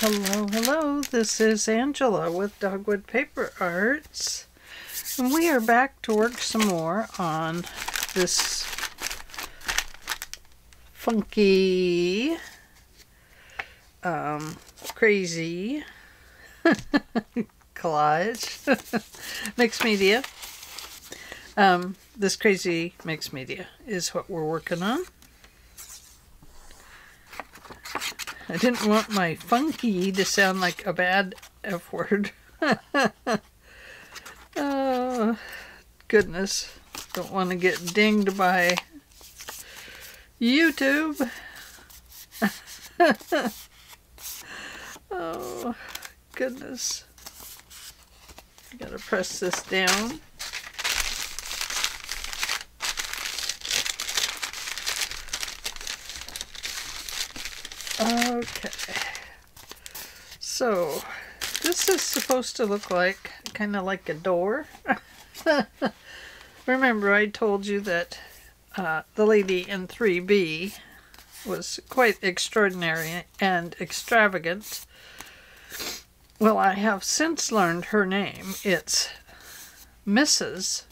Hello, hello, this is Angela with Dogwood Paper Arts, and we are back to work some more on this funky, crazy collage, mixed media. This crazy mixed media is what we're working on. I didn't want my funky to sound like a bad F word. Oh, goodness. Don't want to get dinged by YouTube. Oh, goodness. I gotta press this down. Okay, so this is supposed to look like kind of like a door. Remember, I told you that the lady in 3B was quite extraordinary and extravagant. Well, I have since learned her name. It's Mrs.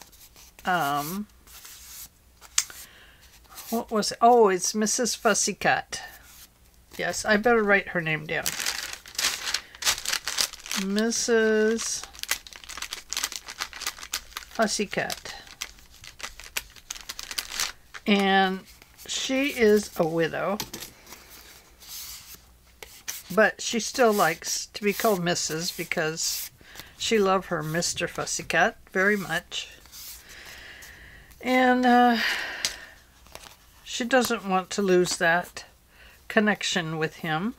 What was it? Oh, it's Mrs. Fussycut. Yes, I better write her name down. Mrs. Fussycut. And she is a widow, but she still likes to be called Mrs. because she loved her Mr. Fussycut very much. And she doesn't want to lose that connection with him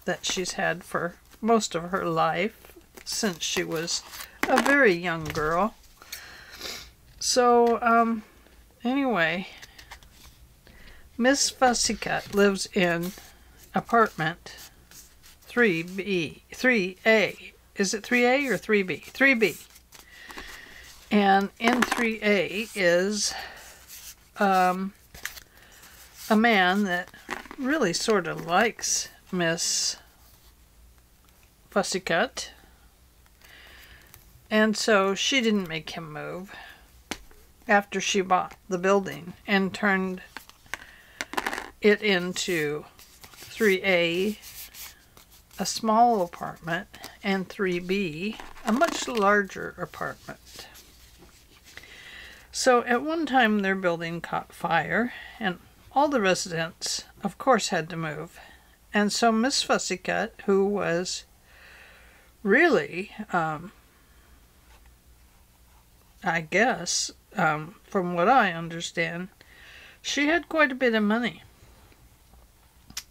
that she's had for most of her life since she was a very young girl. So anyway, Miss Fussycut lives in apartment 3A. Is it 3A or 3B? 3B. And in 3A is a man that really sort of likes Miss Fussycut, and so she didn't make him move after she bought the building and turned it into 3A, a small apartment, and 3B, a much larger apartment. So at one time their building caught fire, and all the residents, of course, had to move. And so Miss Fussycut, who was really, I guess, from what I understand, she had quite a bit of money.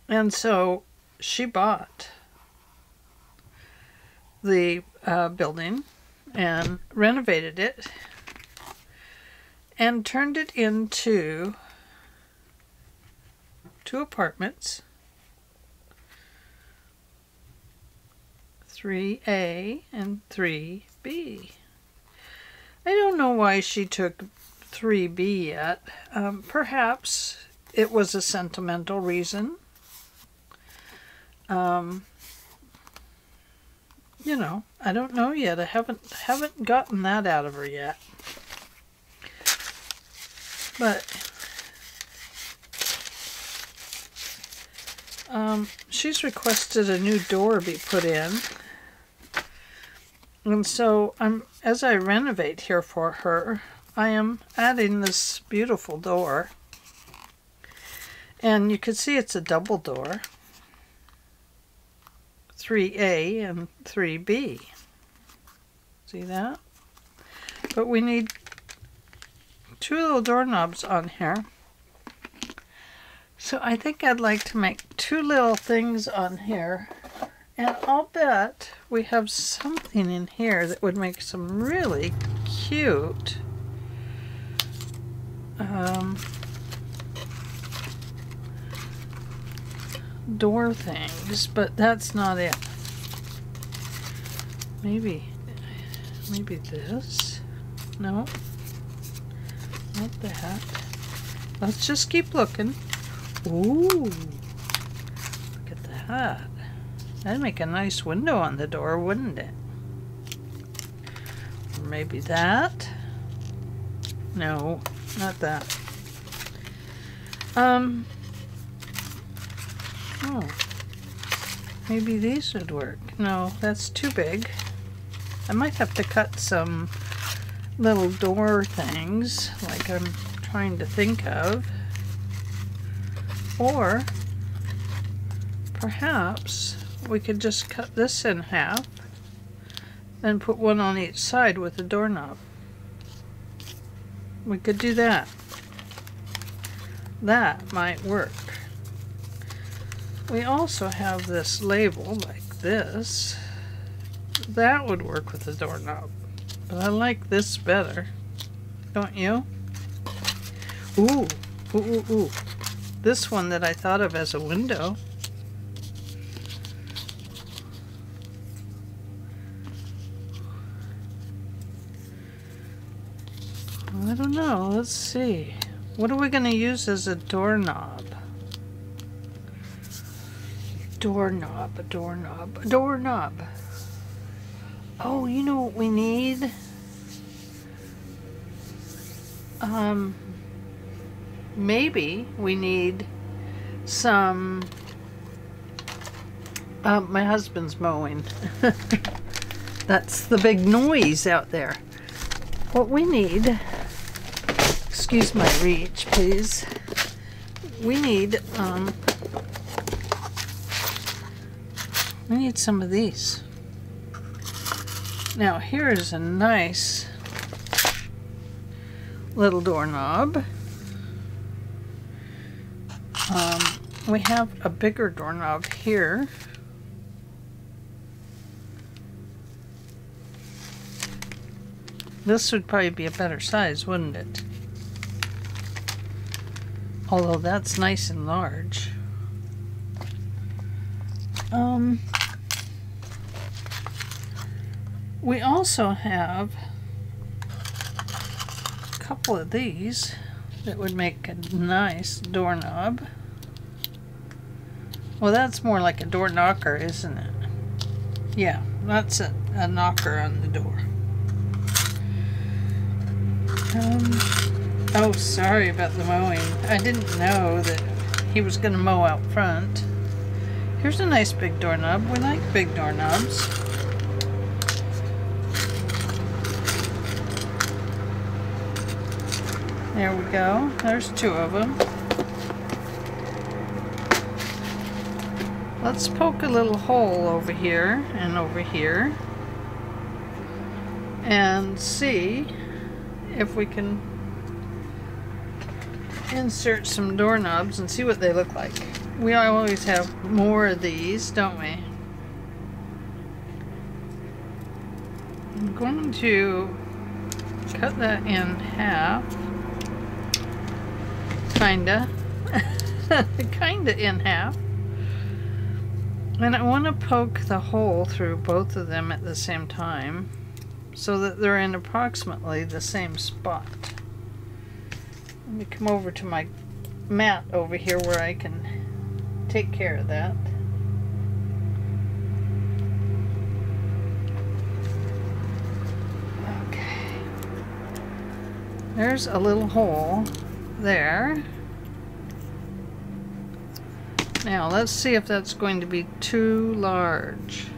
And so she bought the building and renovated it and turned it into 2 apartments, 3A and 3B. I don't know why she took 3B yet. Perhaps it was a sentimental reason. You know, I don't know yet. I haven't gotten that out of her yet. But she's requested a new door be put in, and so as I renovate here for her, I am adding this beautiful door, and you can see it's a double door, 3A and 3B. See that? But we need 2 little doorknobs on here. So I think I'd like to make 2 little things on here, and I'll bet we have something in here that would make some really cute door things, but that's not it. Maybe this? No, not that. Let's just keep looking. Ooh, look at that. That'd make a nice window on the door, wouldn't it? Or maybe that? No, not that. Oh, maybe these would work. No, that's too big. I might have to cut some little door things like I'm trying to think of. Or perhaps we could just cut this in half and put one on each side with a doorknob. We could do that. That might work. We also have this label like this. That would work with a doorknob. But I like this better. Don't you? Ooh, ooh, ooh, ooh. This one that I thought of as a window. I don't know. Let's see. What are we going to use as a doorknob? Doorknob, a doorknob, a doorknob. Oh, you know what we need? Maybe we need some... my husband's mowing. That's the big noise out there. What we need... Excuse my reach, please. We need some of these. Now here is a nice little doorknob. We have a bigger doorknob here. This would probably be a better size, wouldn't it? Although that's nice and large. We also have a couple of these that would make a nice doorknob. Well, that's more like a door knocker, isn't it? Yeah, that's a knocker on the door. Oh, sorry about the mowing. I didn't know that he was going to mow out front. Here's a nice big doorknob. We like big doorknobs. There we go. There's two of them. Let's poke a little hole over here and see if we can insert some doorknobs and see what they look like. We always have more of these, don't we? I'm going to cut that in half. Kinda. Kinda in half. And I want to poke the hole through both of them at the same time so that they're in approximately the same spot. Let me come over to my mat over here where I can take care of that. Okay. There's a little hole there. Now let's see if that's going to be too large.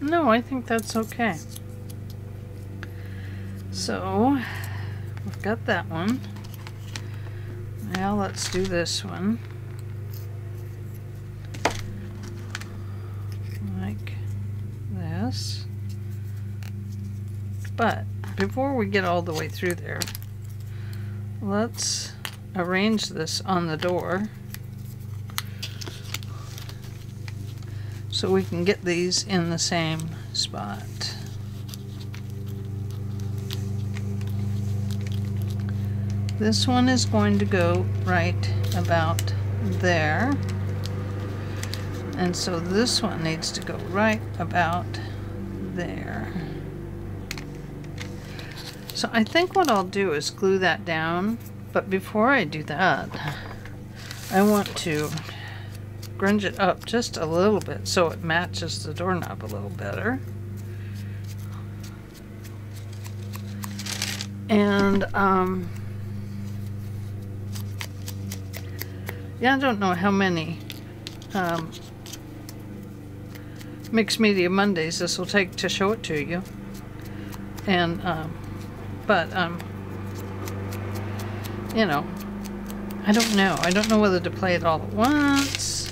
No, I think that's okay. So, we've got that one. Now let's do this one. Like this. But before we get all the way through there, let's arrange this on the door so we can get these in the same spot. This one is going to go right about there, and so this one needs to go right about there. So I think what I'll do is glue that down, but before I do that, I want to grunge it up just a little bit so it matches the doorknob a little better. And yeah, I don't know how many Mixed Media Mondays this will take to show it to you. And you know, I don't know. I don't know whether to play it all at once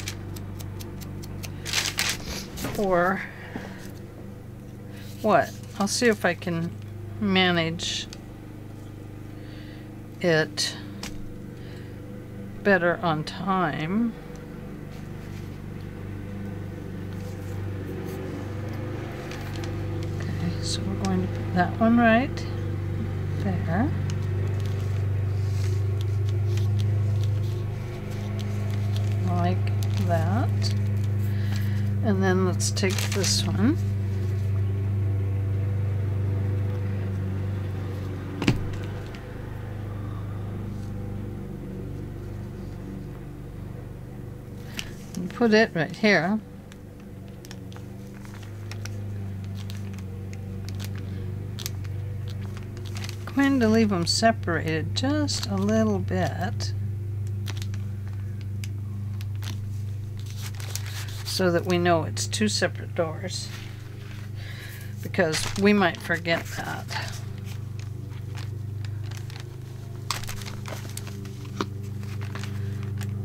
or what. I'll see if I can manage it better on time. Okay, so we're going to put that one right there. Like that. And then let's take this one. And put it right here. I'm going to leave them separated just a little bit, so that we know it's two separate doors, because we might forget that.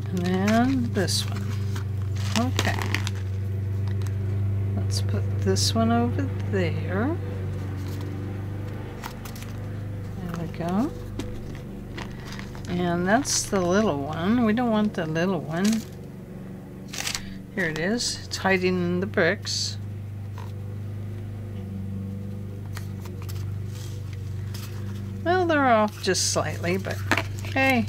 And then this one. Okay. Let's put this one over there. There we go. And that's the little one. We don't want the little one. Here it is. It's hiding in the bricks. Well, they're off just slightly, but hey.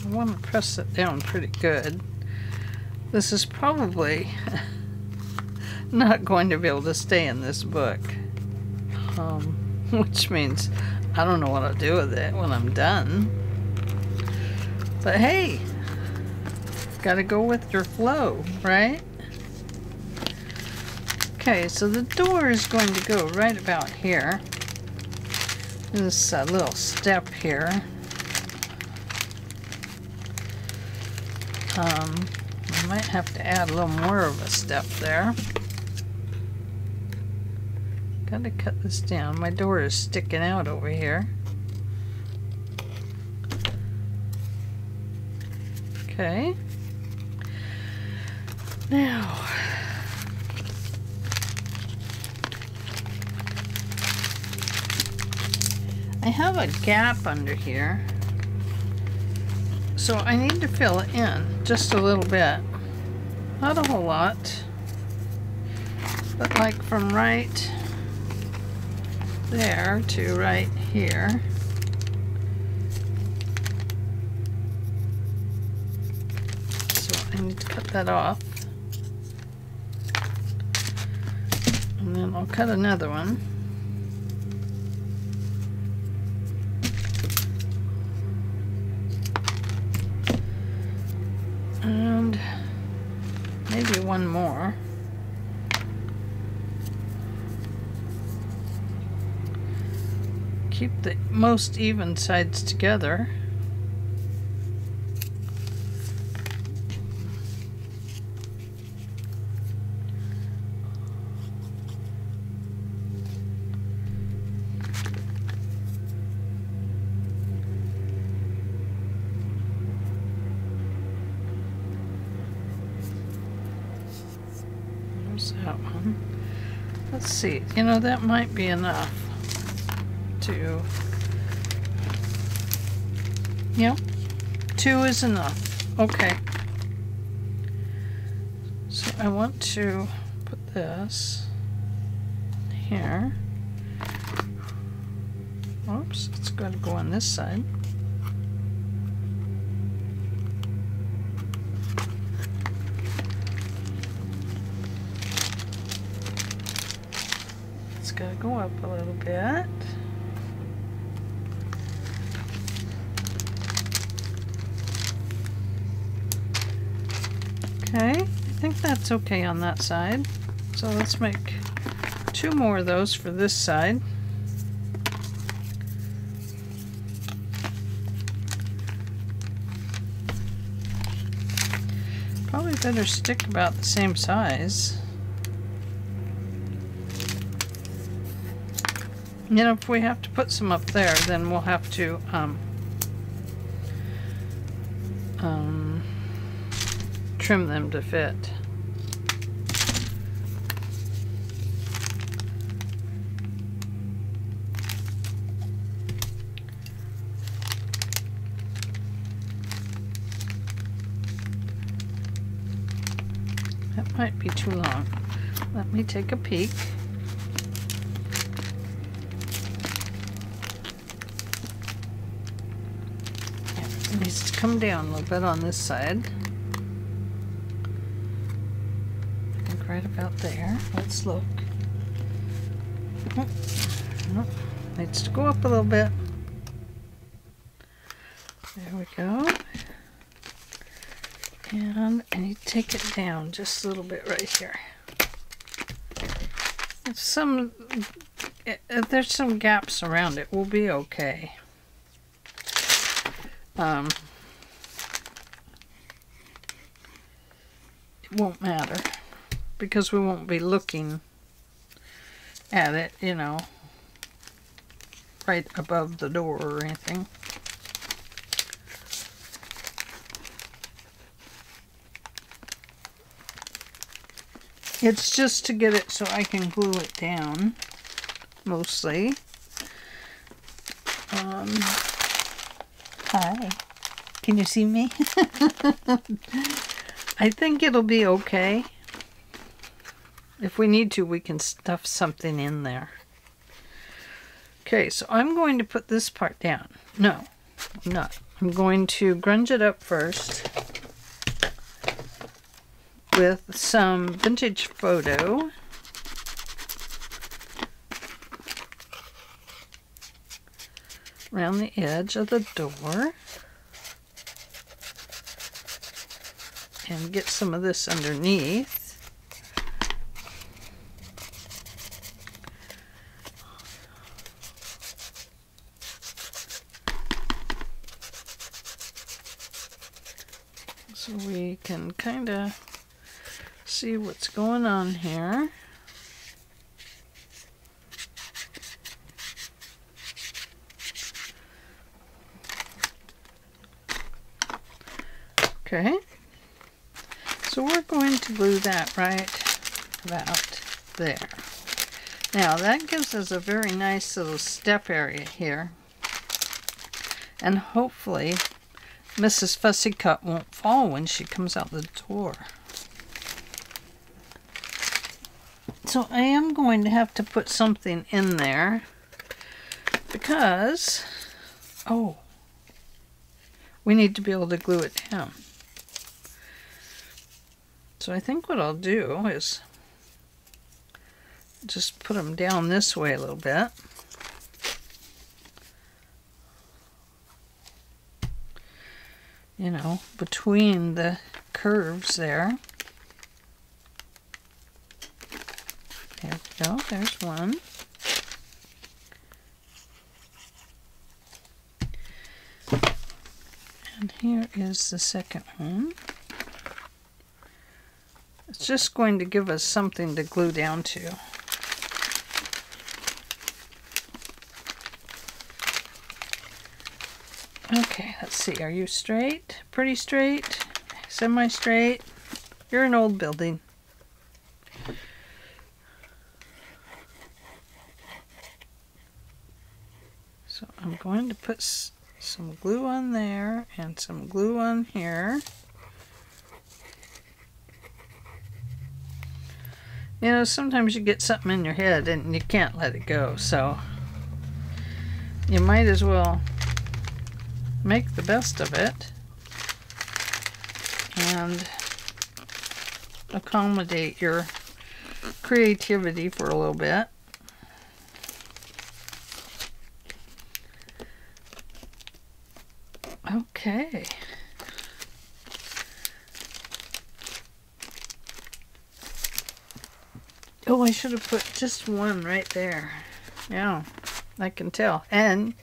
I want to press it down pretty good. This is probably not going to be able to stay in this book. Which means I don't know what I'll do with it when I'm done. But hey, gotta go with your flow, right? Okay, so the door is going to go right about here. This little step here. I might have to add a little more of a step there. Gotta cut this down. My door is sticking out over here. Okay. Now, I have a gap under here, so I need to fill it in just a little bit. Not a whole lot, but like from right there to right here. So I need to cut that off. And then I'll cut another one. And maybe one more. Keep the most even sides together. There's that one. Let's see, you know, that might be enough. Yep, 2 is enough. Okay. So I want to put this here. Oops, it's got to go on this side. gotta go up a little bit. Okay, I think that's okay on that side. So let's make 2 more of those for this side. Probably better stick about the same size. You know, if we have to put some up there, then we'll have to trim them to fit. That might be too long. Let me take a peek. It needs to come down a little bit on this side. I think right about there. Let's look. Needs to go up a little bit. There we go. And I need to take it down just a little bit right here. If there's some gaps around it, we'll be okay. It won't matter because we won't be looking at it, you know, right above the door or anything. It's just to get it so I can glue it down, mostly. Hi. Can you see me? I think it'll be okay. If we need to, we can stuff something in there. Okay, so I'm going to put this part down. No, I'm not. I'm going to grunge it up first with some vintage photo. Around the edge of the door. And get some of this underneath. So we can kind of see what's going on here. Okay, so we're going to glue that right about there. Now that gives us a very nice little step area here, and hopefully Mrs. Fussy Cut won't fall when she comes out the door. So I am going to have to put something in there because, oh, we need to be able to glue it down. So I think what I'll do is just put them down this way a little bit. You know, between the curves there. There we go, there's one. And here is the second one. It's just going to give us something to glue down to. Okay, let's see. Are you straight? Pretty straight? Semi-straight? You're an old building. So I'm going to put some glue on there and some glue on here. You know, sometimes you get something in your head and you can't let it go, so you might as well make the best of it and accommodate your creativity for a little bit. Oh, I should have put just one right there. Yeah, I can tell. And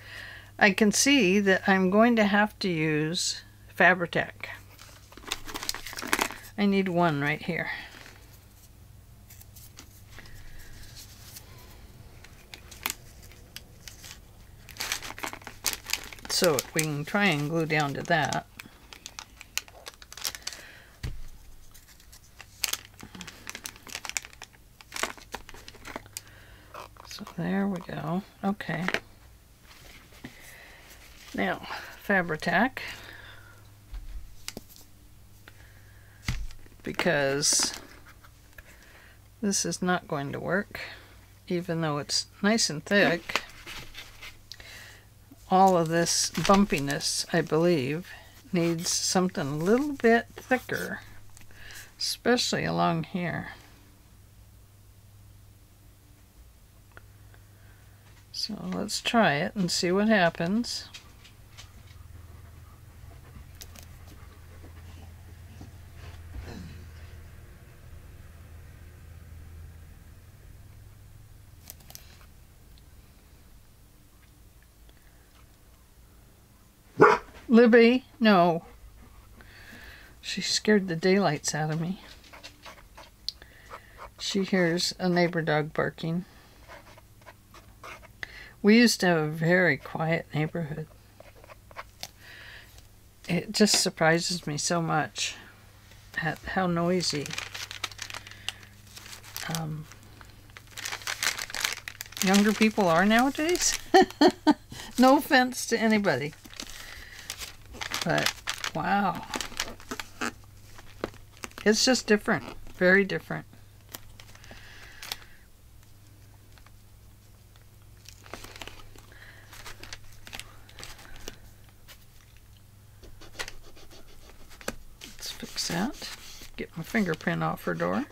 I can see that I'm going to have to use Fabri-Tac. I need one right here. So we can try and glue down to that. So there we go. Okay. Now, Fabri-Tac. Because this is not going to work, even though it's nice and thick. All of this bumpiness, I believe, needs something a little bit thicker, especially along here. So let's try it and see what happens. Libby, no. She scared the daylights out of me. She hears a neighbor dog barking. We used to have a very quiet neighborhood. It just surprises me so much at how noisy younger people are nowadays. No offense to anybody. But, wow. It's just different. Very different. Let's fix that. Get my fingerprint off her door.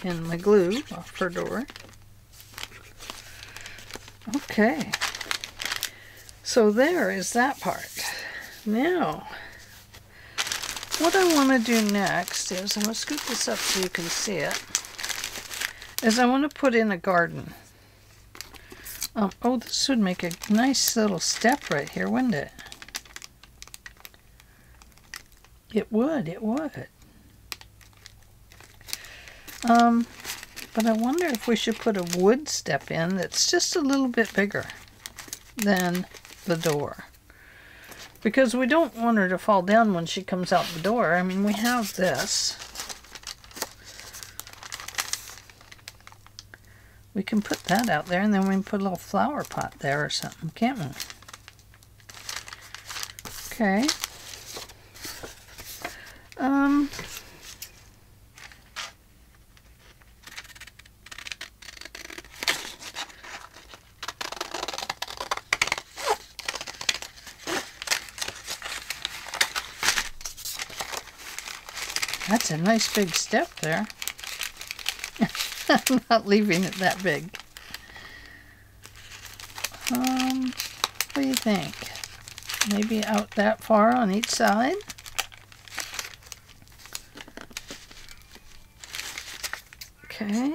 And my glue off her door. Okay, so there is that part. Now, what I want to do next is, I'm going to scoot this up so you can see it, is I want to put in a garden. Oh, this would make a nice little step right here, wouldn't it? It would, it would. But I wonder if we should put a wood step in that's just a little bit bigger than the door. Because we don't want her to fall down when she comes out the door. I mean, we have this. We can put that out there, and then we can put a little flower pot there or something, can't we? Okay. That's a nice big step there. I'm not leaving it that big. What do you think? Maybe out that far on each side? Okay.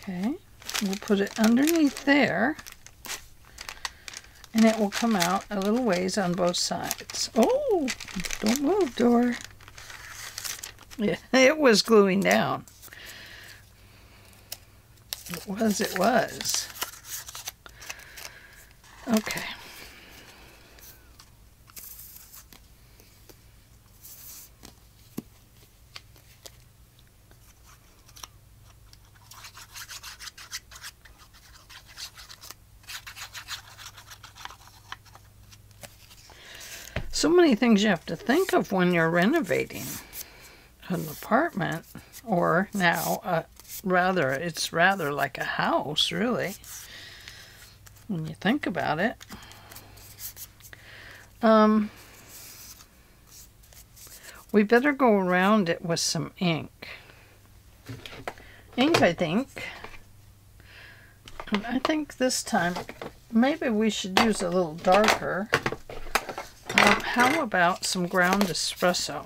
Okay, we'll put it underneath there, and it will come out a little ways on both sides. Oh, don't move, door. Yeah, it was gluing down. It was. Okay. So many things you have to think of when you're renovating an apartment, or now it's rather like a house, really, when you think about it. We better go around it with some ink. Ink, I think. And I think this time maybe we should use a little darker. How about some ground espresso?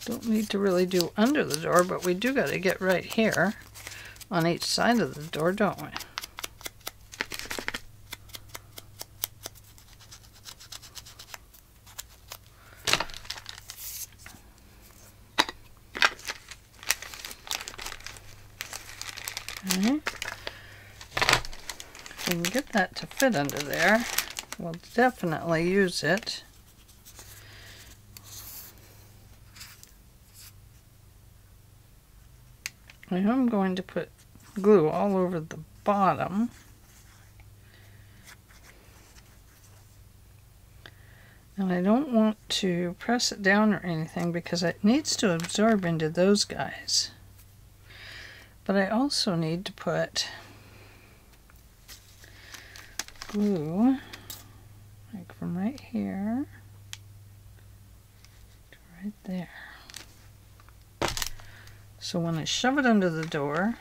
Don't need to really do under the door, but we do got to get right here on each side of the door, don't we? Okay. If we can get that to fit under there, we'll definitely use it. I am going to put glue all over the bottom. And I don't want to press it down or anything because it needs to absorb into those guys. But I also need to put glue like from right here to right there. So when I shove it under the door,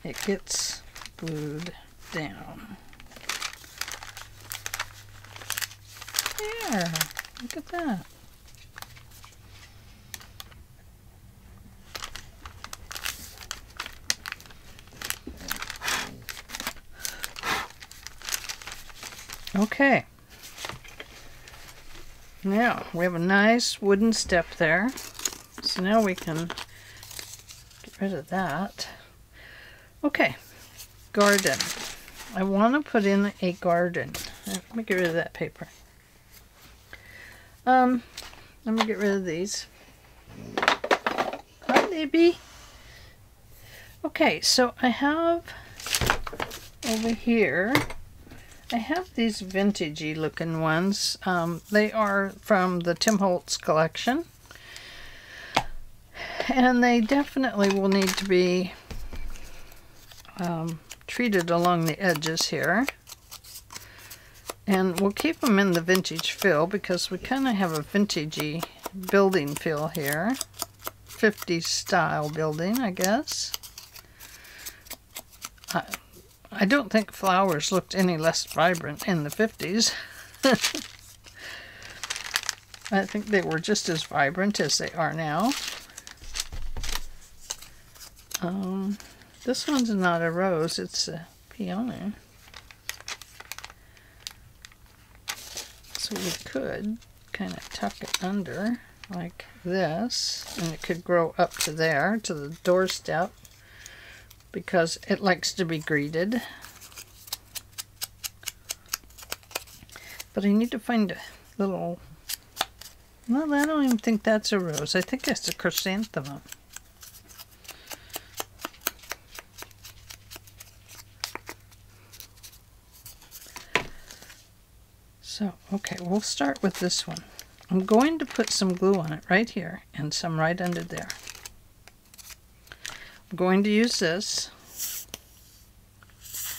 it gets glued down. There, look at that. Okay. Now we have a nice wooden step there. So now we can get rid of that. Okay, garden. I want to put in a garden. Let me get rid of that paper. Let me get rid of these. Hi, baby. Okay, so I have over here, I have these vintagey looking ones. They are from the Tim Holtz collection. And they definitely will need to be treated along the edges here. And we'll keep them in the vintage feel because we kind of have a vintagey building feel here. 50s style building, I guess. I don't think flowers looked any less vibrant in the 50s. I think they were just as vibrant as they are now. This one's not a rose, it's a peony. So we could kind of tuck it under like this, and it could grow up to there, to the doorstep, because it likes to be greeted. But I need to find a little, well, I don't even think that's a rose. I think that's a chrysanthemum. So, okay, we'll start with this one. I'm going to put some glue on it right here and some right under there. I'm going to use this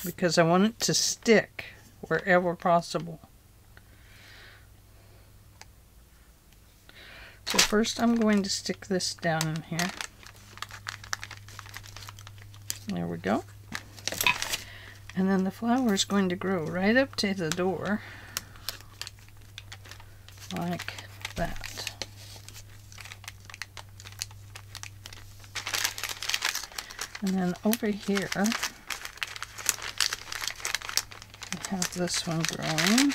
because I want it to stick wherever possible. So first I'm going to stick this down in here. There we go. And then the flower is going to grow right up to the door. Like that. And then over here, I have this one growing.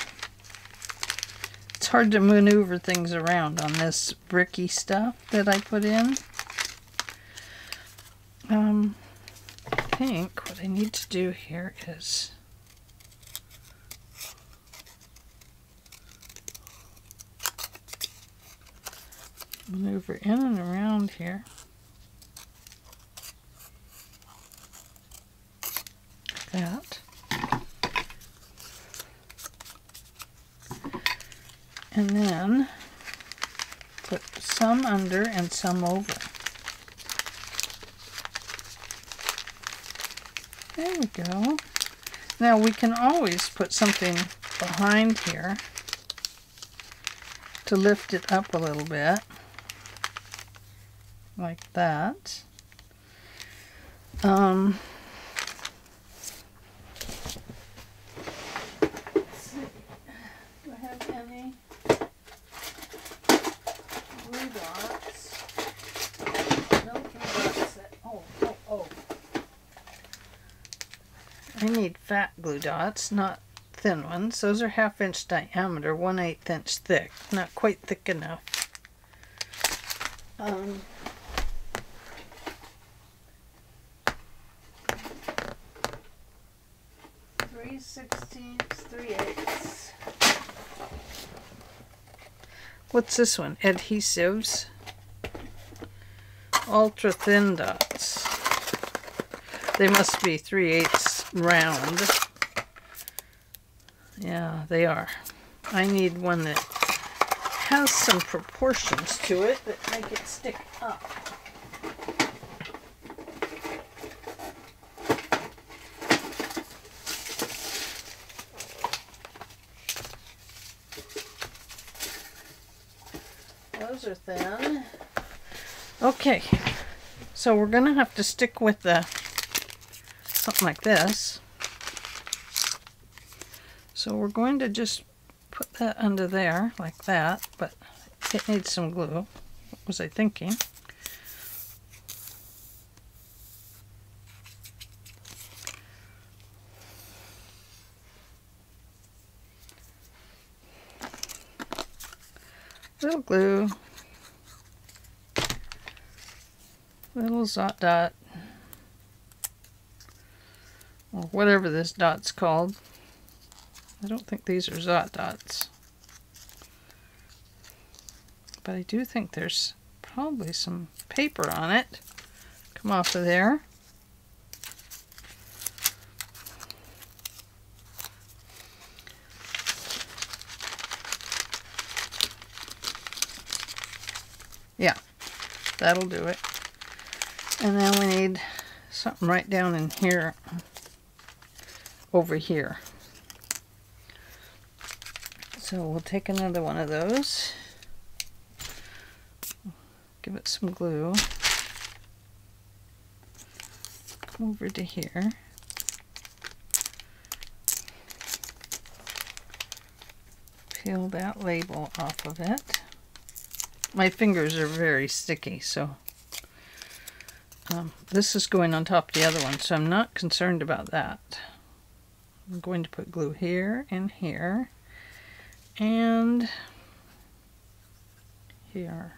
It's hard to maneuver things around on this bricky stuff that I put in. I think what I need to do here is Maneuver in and around here. Like that. And then put some under and some over. There we go. Now we can always put something behind here to lift it up a little bit, like that. Let's see. Do I have any glue dots? No glue dots. Oh. I need fat glue dots, not thin ones. Those are 1/2 inch diameter, 1/8 inch thick. Not quite thick enough. 3/16, 3/8. What's this one? Adhesives. Ultra thin dots. They must be 3/8 round. Yeah, they are. I need one that has some proportions to it that make it stick up. Those are thin. Okay, so we're gonna have to stick with the something like this. So we're going to just put that under there like that, but it needs some glue. What was I thinking? Little glue. Little dot dot. Or whatever this dot's called. I don't think these are dot dots. But I do think there's probably some paper on it. Come off of there. Yeah, that'll do it. And then we need something right down in here, over here. So we'll take another one of those, give it some glue, come over to here, peel that label off of it. My fingers are very sticky, so this is going on top of the other one, so I'm not concerned about that. I'm going to put glue here and here. And here,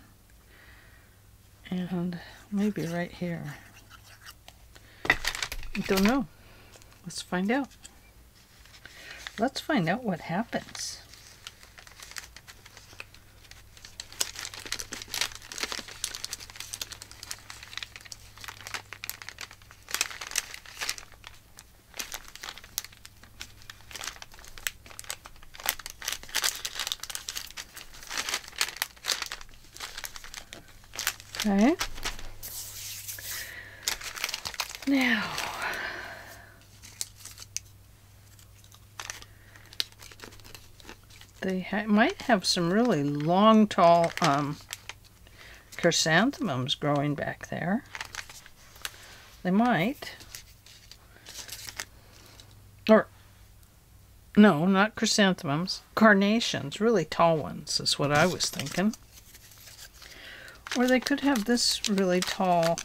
and maybe right here. I don't know. Let's find out. Let's find out what happens. Okay. Now, they might have some really long, tall chrysanthemums growing back there. They might. Or, no, not chrysanthemums. Carnations, really tall ones is what I was thinking. Or they could have this really tall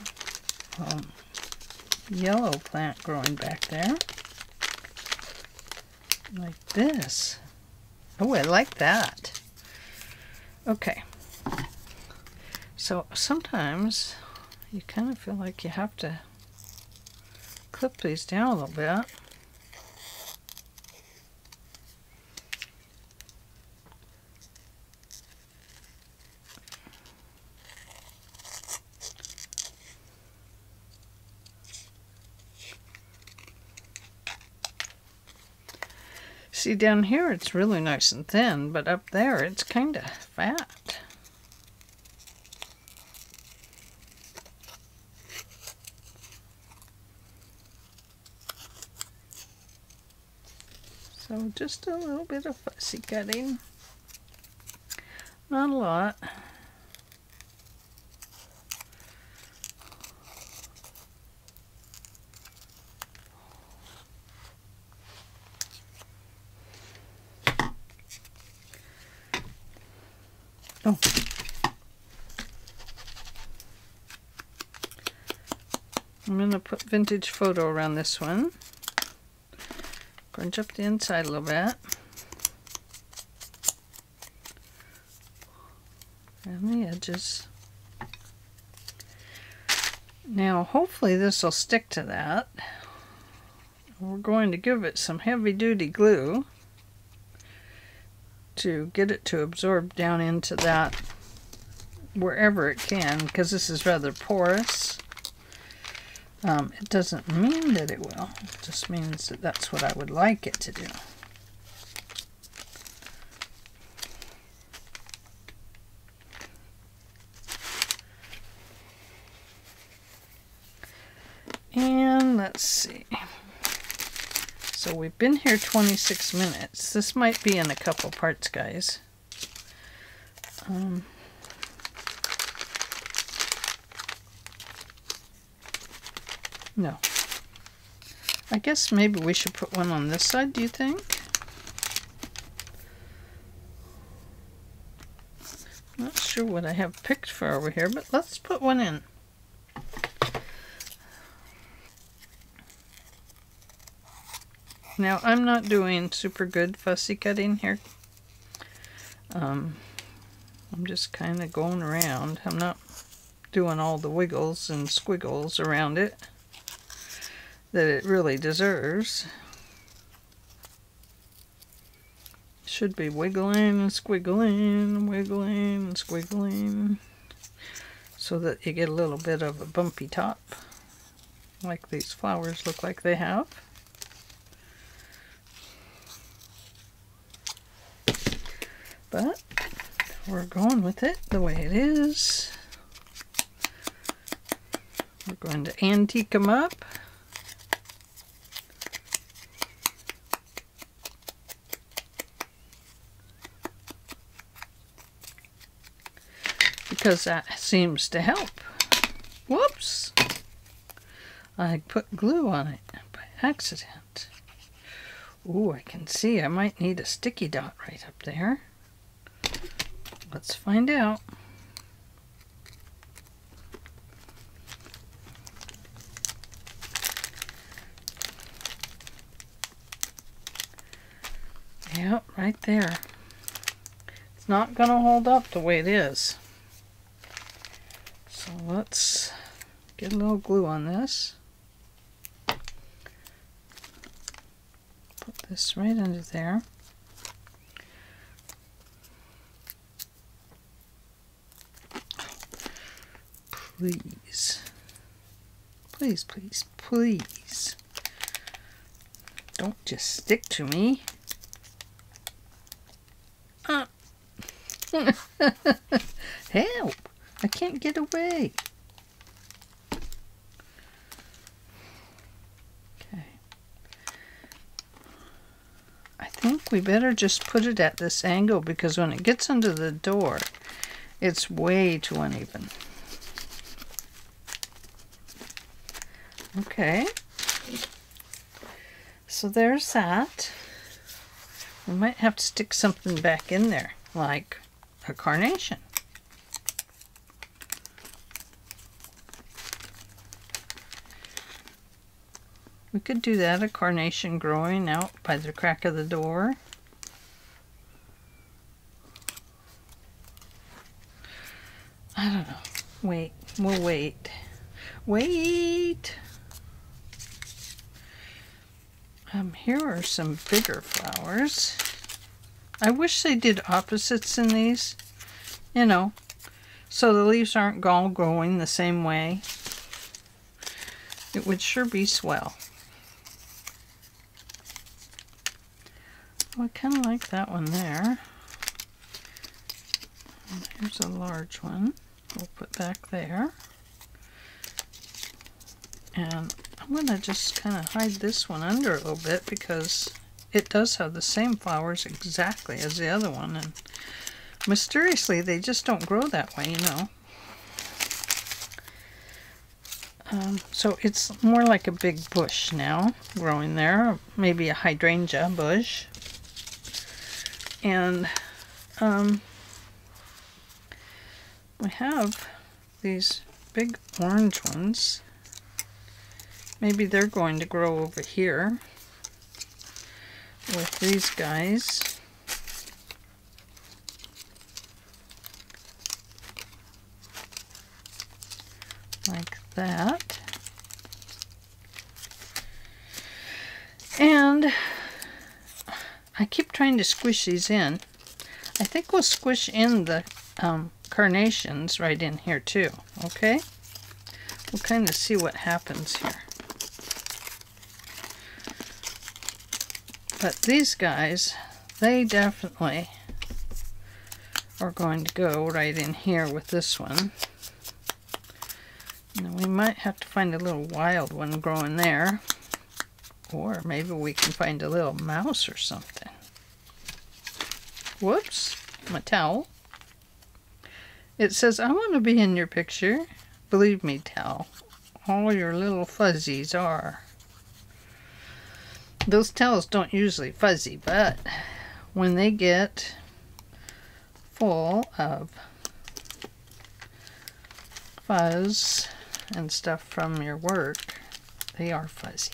yellow plant growing back there. Like this. Oh, I like that. Okay. So sometimes you kind of feel like you have to clip these down a little bit. See, down here it's really nice and thin, but up there it's kind of fat. So just a little bit of fussy cutting. Not a lot. Oh. I'm going to put vintage photo around this one. Crunch up the inside a little bit. And the edges. Now hopefully this will stick to that. We're going to give it some heavy duty glue to get it to absorb down into that wherever it can, because this is rather porous. It doesn't mean that it will, it just means that that's what I would like it to do. And let's see. So we've been here 26 minutes. This might be in a couple parts, guys. No. I guess maybe we should put one on this side, do you think? Not sure what I have picked for over here, but let's put one in. Now, I'm not doing super good fussy cutting here. I'm just kind of going around. I'm not doing all the wiggles and squiggles around it that it really deserves. Should be wiggling and squiggling, wiggling and squiggling, so that you get a little bit of a bumpy top, like these flowers look like they have. But we're going with it the way it is. We're going to antique them up. Because that seems to help. Whoops! I put glue on it by accident. Ooh, I can see I might need a sticky dot right up there. Let's find out. Yep, right there. It's not going to hold up the way it is. So let's get a little glue on this. Put this right under there. Please. Please, please, please. Don't just stick to me. Help! I can't get away. Okay. I think we better just put it at this angle, because when it gets under the door, it's way too uneven. Okay. So there's that. We might have to stick something back in there, like a carnation. We could do that, a carnation growing out by the crack of the door. I don't know. Wait, we'll wait. Wait! Here are some bigger flowers. I wish they did opposites in these, you know, so the leaves aren't all growing the same way. It would sure be swell. Well, I kind of like that one there. And here's a large one. We'll put back there. And I'm going to just kind of hide this one under a little bit because it does have the same flowers exactly as the other one. And mysteriously, they just don't grow that way, you know. So it's more like a big bush now growing there, maybe a hydrangea bush. And we have these big orange ones. Maybe they're going to grow over here with these guys. Like that. And I keep trying to squish these in. I think we'll squish in the carnations right in here too, okay? We'll kind of see what happens here. But these guys, they definitely are going to go right in here with this one. Now we might have to find a little wild one growing there. Or maybe we can find a little mouse or something. Whoops, my towel. It says, I want to be in your picture. Believe me, towel. All your little fuzzies are. Those towels don't usually fuzzy, but when they get full of fuzz and stuff from your work, they are fuzzy.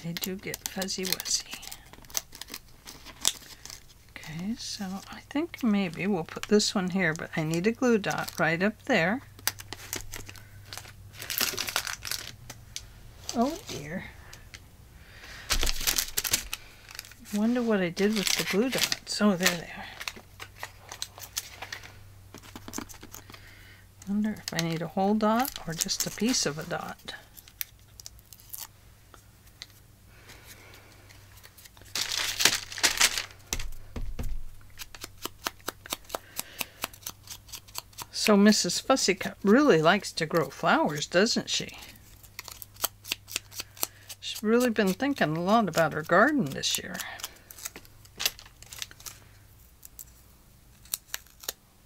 They do get fuzzy wuzzy. Okay, so I think maybe we'll put this one here, but I need a glue dot right up there. Oh dear. I wonder what I did with the glue dots. Oh, there they are. I wonder if I need a whole dot or just a piece of a dot. So Mrs. Fussycut really likes to grow flowers, doesn't she? She's really been thinking a lot about her garden this year.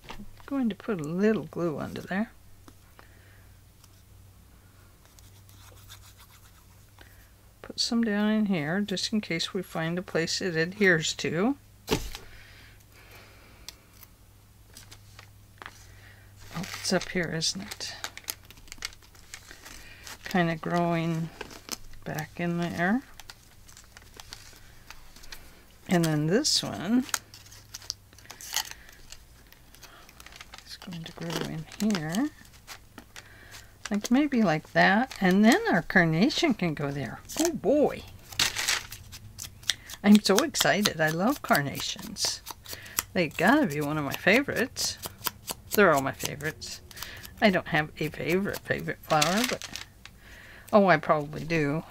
I'm going to put a little glue under there. Put some down in here just in case we find a place it adheres to. Oh, it's up here, isn't it? Kind of growing back in there. And then this one is going to grow in here. Like maybe like that. And then our carnation can go there. Oh boy. I'm so excited. I love carnations. They gotta be one of my favorites. They're all my favorites. I don't have a favorite flower, but oh, I probably do.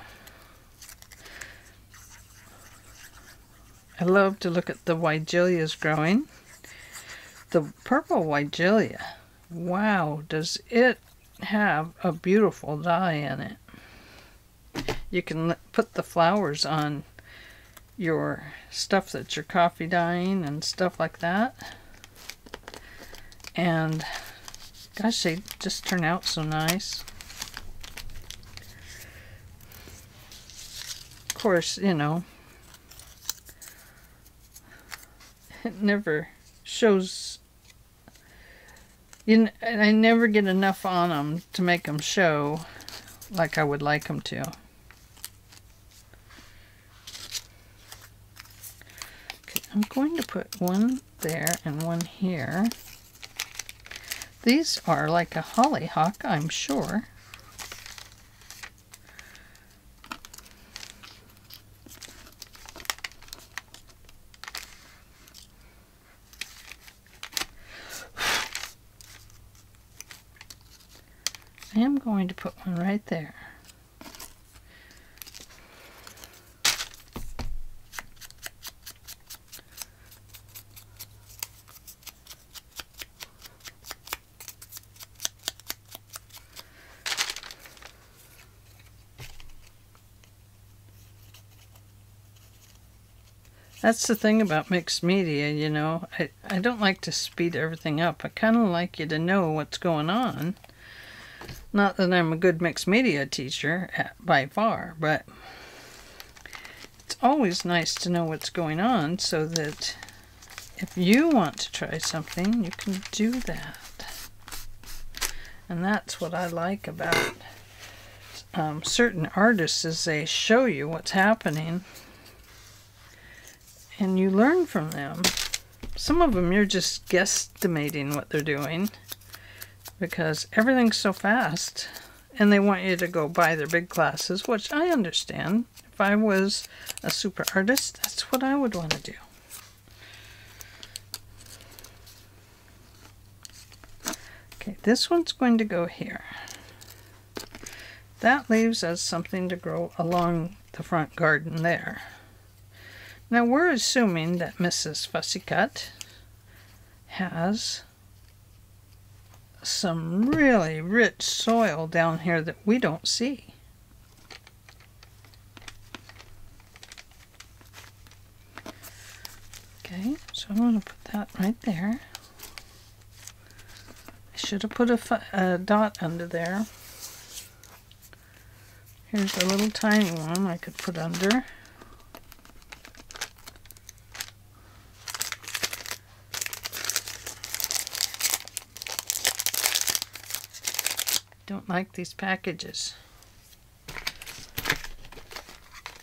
I love to look at the Weigelias growing. The purple Weigelia, wow, does it have a beautiful dye in it. You can put the flowers on your stuff that you're coffee dyeing and stuff like that. And gosh, they just turn out so nice. Of course, you know, it never shows. I never get enough on them to make them show like I would like them to. Okay, I'm going to put one there and one here. These are like a hollyhock, I'm sure. I am going to put one right there. That's the thing about mixed media, you know. I don't like to speed everything up. I kind of like you to know what's going on. Not that I'm a good mixed media teacher by far, but it's always nice to know what's going on so that if you want to try something, you can do that. And that's what I like about certain artists, is they show you what's happening and you learn from them. Some of them you're just guesstimating what they're doing because everything's so fast and they want you to go buy their big classes, which I understand. If I was a super artist, that's what I would want to do. Okay, this one's going to go here. That leaves us something to grow along the front garden there. Now we're assuming that Mrs. Fussycut has some really rich soil down here that we don't see. Okay, so I'm going to put that right there. I should have put a dot under there. Here's a little tiny one I could put under. Don't like these packages.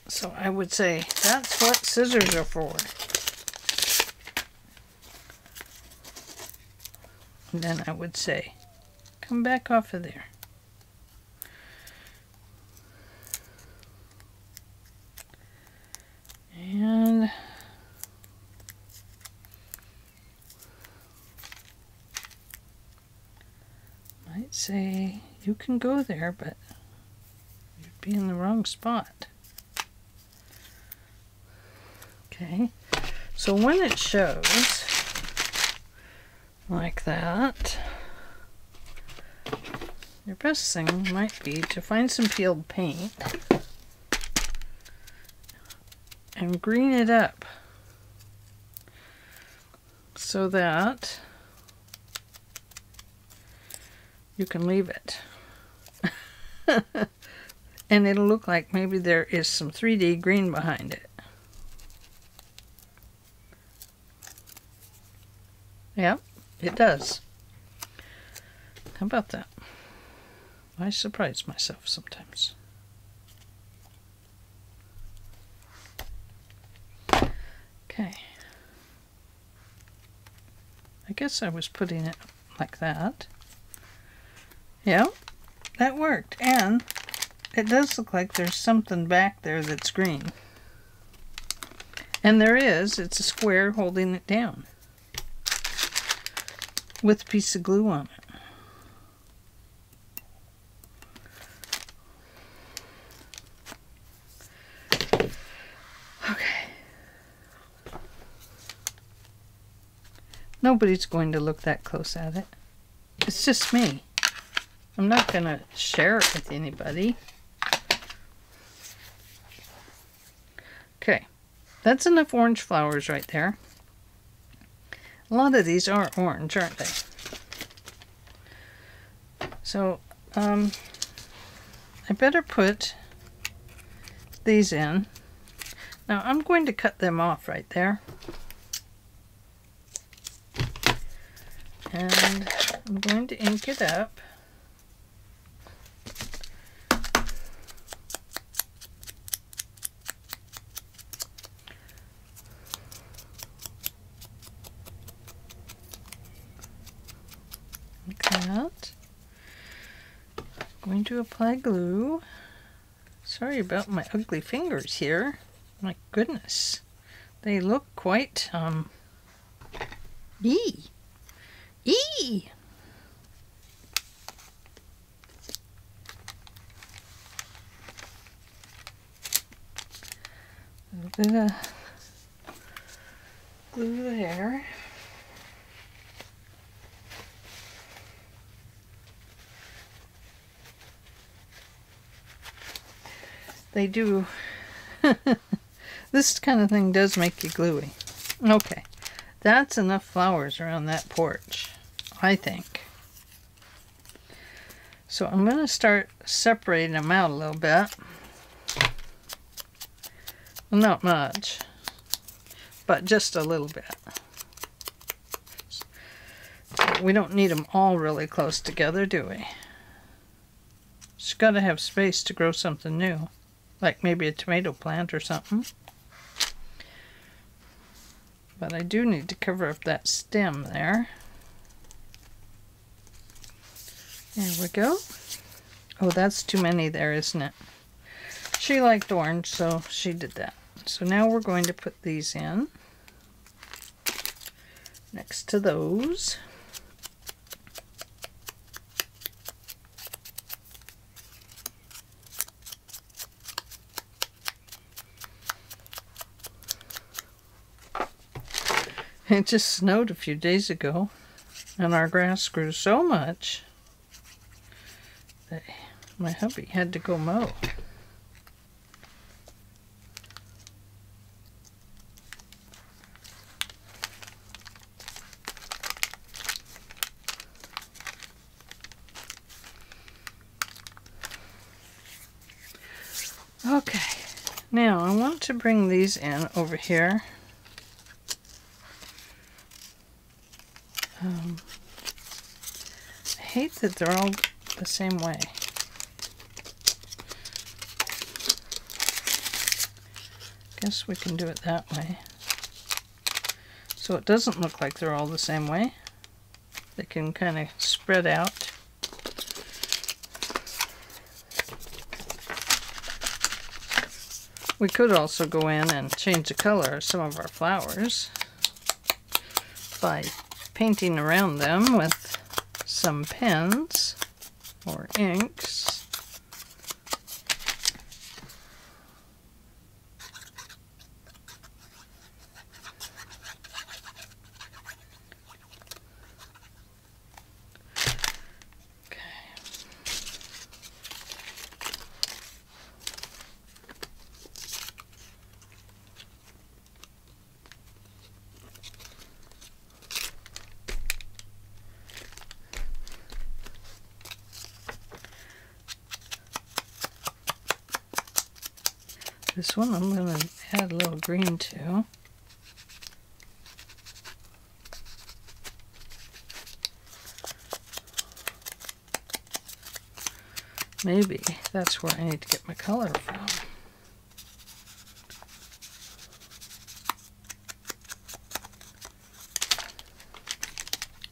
So I would say that's what scissors are for. And then I would say, come back off of there. And might say you can go there, but you'd be in the wrong spot. Okay, so when it shows like that, your best thing might be to find some peeled paint and green it up so that you can leave it. And it'll look like maybe there is some 3D green behind it. Yep, it does. How about that? I surprise myself sometimes. Okay. I guess I was putting it like that. Yeah, that worked. And it does look like there's something back there that's green. And there is. It's a square holding it down with a piece of glue on it. Okay. Nobody's going to look that close at it. It's just me. I'm not going to share it with anybody. Okay. That's enough orange flowers right there. A lot of these are orange, aren't they? So, I better put these in. Now, I'm going to cut them off right there. And I'm going to ink it up. Like that. Going to apply glue. Sorry about my ugly fingers here. My goodness. They look quite, Eee! A little bit of glue there. They do This kind of thing does make you gluey. Okay, that's enough flowers around that porch, I think. So I'm going to start separating them out a little bit. Not much, but just a little bit. We don't need them all really close together, do we? Just got to have space to grow something new, like maybe a tomato plant or something. But I do need to cover up that stem there. There we go. Oh, that's too many there, isn't it? She liked orange, so she did that. So now we're going to put these in next to those. It just snowed a few days ago, and our grass grew so much that my hubby had to go mow. Okay, now I want to bring these in over here. I hate that they're all the same way. Guess we can do it that way. So it doesn't look like they're all the same way. They can kind of spread out. We could also go in and change the color of some of our flowers by painting around them with some pens or inks. This one I'm going to add a little green to. Maybe that's where I need to get my color from.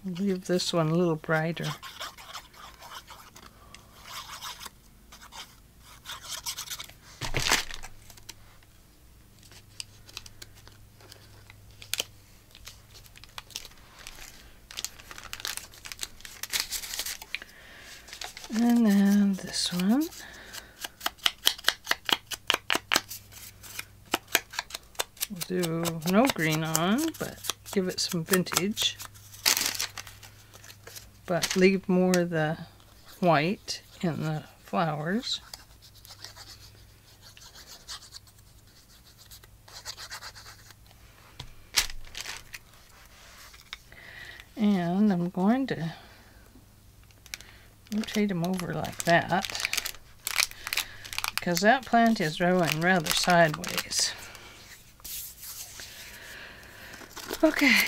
I'll leave this one a little brighter. And then this one. We'll do no green on, but give it some vintage. But leave more of the white in the flowers. And I'm going to rotate them over like that, because that plant is growing rather sideways. Okay. I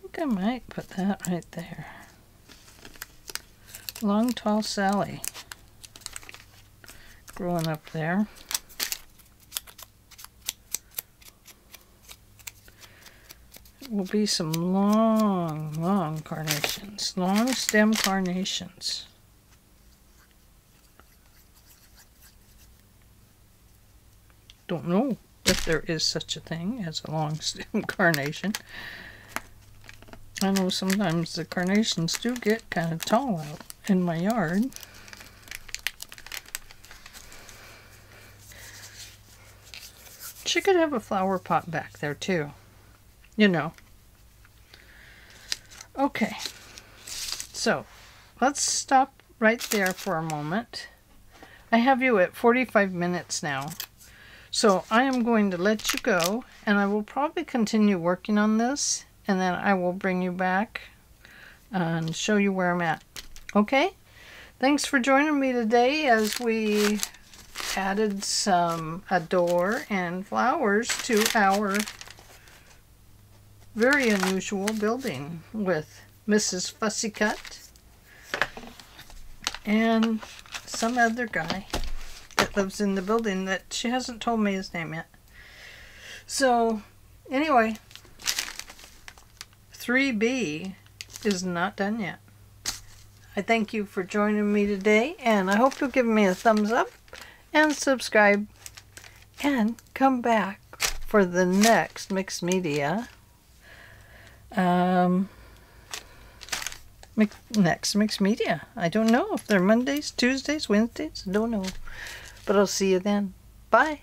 think I might put that right there. Long Tall Sally growing up there. It will be some long carnations, long stem carnations. Don't know if there is such a thing as a long stem carnation. I know sometimes the carnations do get kind of tall out in my yard. She could have a flower pot back there too. You know. Okay. So, let's stop right there for a moment. I have you at 45 minutes now. So I am going to let you go, and I will probably continue working on this, and then I will bring you back and show you where I'm at. Okay? Thanks for joining me today as we added a door and flowers to our very unusual building with Mrs. Fussycut and some other guy that lives in the building that she hasn't told me his name yet. So, anyway, 3B is not done yet. I thank you for joining me today, and I hope you'll give me a thumbs up and subscribe and come back for the next mixed media. Next mixed media. I don't know if they're Mondays, Tuesdays, Wednesdays. I don't know. But I'll see you then. Bye.